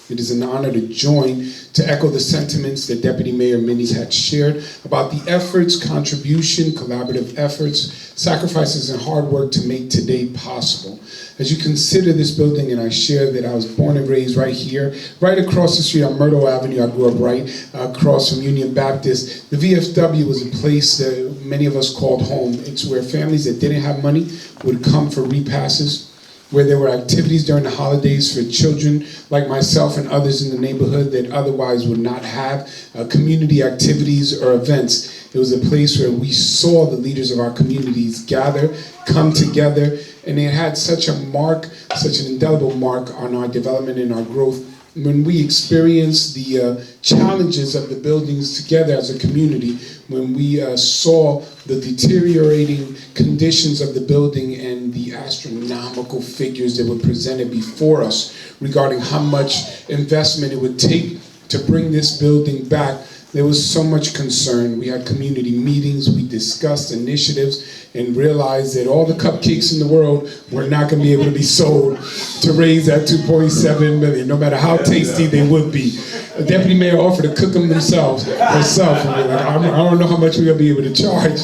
It is an honor to join to echo the sentiments that Deputy Mayor Minnie had shared about the efforts, contribution, collaborative efforts, sacrifices, and hard work to make today possible. As you consider this building, and I share that I was born and raised right here, right across the street on Myrtle Avenue. I grew up right across from Union Baptist. The VFW was a place that many of us called home. It's where families that didn't have money would come for repasses, where there were activities during the holidays for children like myself and others in the neighborhood that otherwise would not have, community activities or events. It was a place where we saw the leaders of our communities gather, come together, and it had such a mark, such an indelible mark on our development and our growth. When we experienced the challenges of the buildings together as a community, when we saw the deteriorating conditions of the building and the astronomical figures that were presented before us regarding how much investment it would take to bring this building back, there was so much concern. We had community meetings, we discussed initiatives, and realized that all the cupcakes in the world were not going to be able to be sold to raise that $2.7 million, no matter how tasty they would be. The deputy mayor offered to cook them herself. And we're like, I don't know how much we're going to be able to charge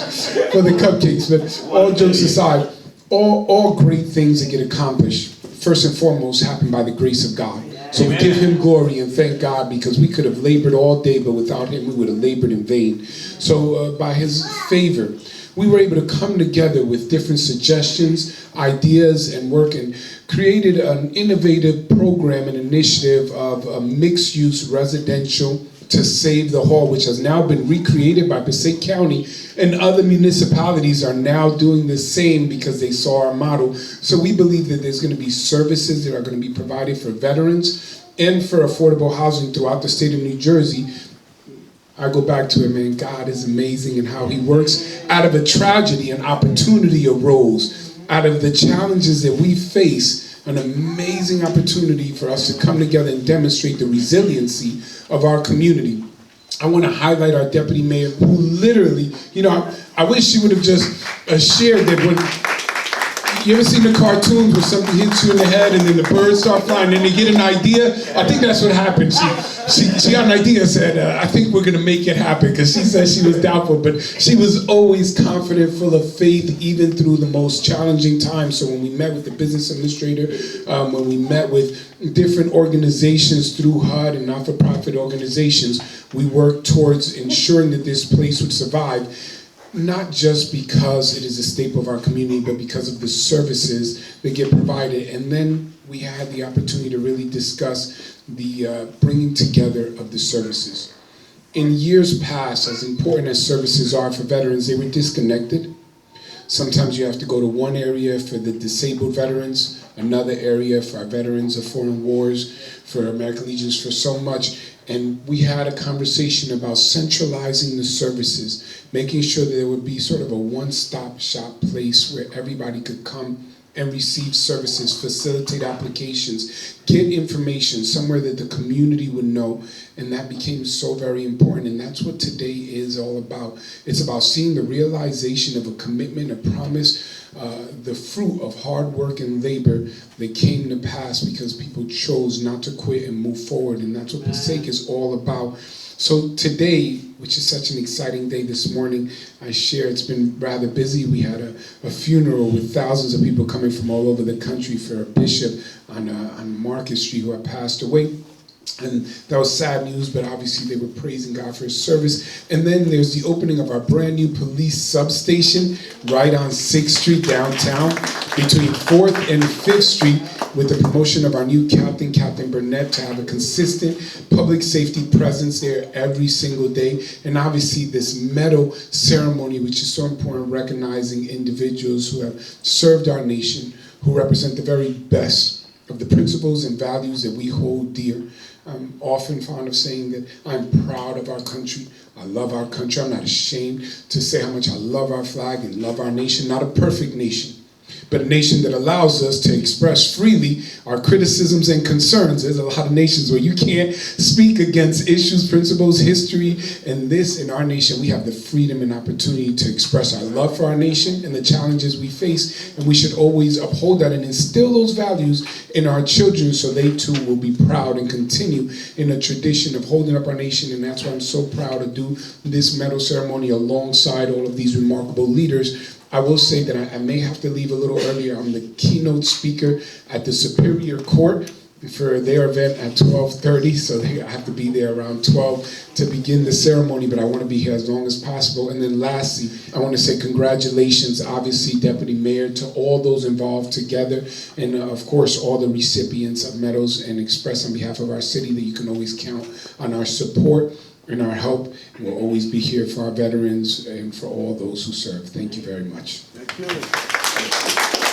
for the cupcakes, but all jokes aside, all great things that get accomplished, first and foremost, happen by the grace of God. So we give him glory and thank God, because we could have labored all day, but without him we would have labored in vain. So by his favor, we were able to come together with different suggestions, ideas, and work, and created an innovative program and initiative of a mixed-use residential to save the hall, which has now been recreated by Passaic County, and other municipalities are now doing the same because they saw our model. So we believe that there's going to be services that are going to be provided for veterans and for affordable housing throughout the state of New Jersey. I go back to it, man, God is amazing in how he works. Out of a tragedy, an opportunity arose. Out of the challenges that we face, an amazing opportunity for us to come together and demonstrate the resiliency of our community. I want to highlight our deputy mayor, who literally, I wish she would have just shared that when, you ever seen the cartoons where something hits you in the head and then the birds start flying and they get an idea? I think that's what happened. She got an idea and said, I think we're going to make it happen, because she said she was doubtful, but she was always confident, full of faith, even through the most challenging times. So when we met with the business administrator, when we met with different organizations through HUD and not-for-profit organizations, we worked towards ensuring that this place would survive. Not just because it is a staple of our community, but because of the services that get provided. And then we had the opportunity to really discuss the bringing together of the services. In years past, as important as services are for veterans, they were disconnected. Sometimes you have to go to one area for the disabled veterans, another area for our veterans of foreign wars, for American Legions, for so much. And we had a conversation about centralizing the services, making sure that there would be sort of a one-stop shop place where everybody could come and receive services, facilitate applications, get information somewhere that the community would know. And that became so very important. And that's what today is all about. It's about seeing the realization of a commitment, a promise, the fruit of hard work and labor that came to pass because people chose not to quit and move forward. And that's what Passaic is all about. So today, which is such an exciting day this morning, I share it's been rather busy. We had a funeral with thousands of people coming from all over the country for a bishop on Market Street who had passed away. And that was sad news, but obviously they were praising God for his service. And then there's the opening of our brand new police substation right on 6th Street downtown between 4th and 5th Street, with the promotion of our new captain, Captain Burnett, to have a consistent public safety presence there every single day. And obviously this medal ceremony, which is so important, recognizing individuals who have served our nation, who represent the very best of the principles and values that we hold dear. I'm often fond of saying that I'm proud of our country. I love our country. I'm not ashamed to say how much I love our flag and love our nation. Not a perfect nation, but a nation that allows us to express freely our criticisms and concerns. There's a lot of nations where you can't speak against issues, principles, history, and this in our nation, we have the freedom and opportunity to express our love for our nation and the challenges we face, and we should always uphold that and instill those values in our children so they too will be proud and continue in a tradition of holding up our nation. And that's why I'm so proud to do this medal ceremony alongside all of these remarkable leaders. I will say that I may have to leave a little earlier. I'm the keynote speaker at the Superior Court for their event at 12:30, so I have to be there around 12 to begin the ceremony, but I want to be here as long as possible. And then lastly, I want to say congratulations, obviously, Deputy Mayor, to all those involved together, and of course, all the recipients of medals, and express on behalf of our city that you can always count on our support and our help. We'll always be here for our veterans and for all those who serve. Thank you very much. Thank you.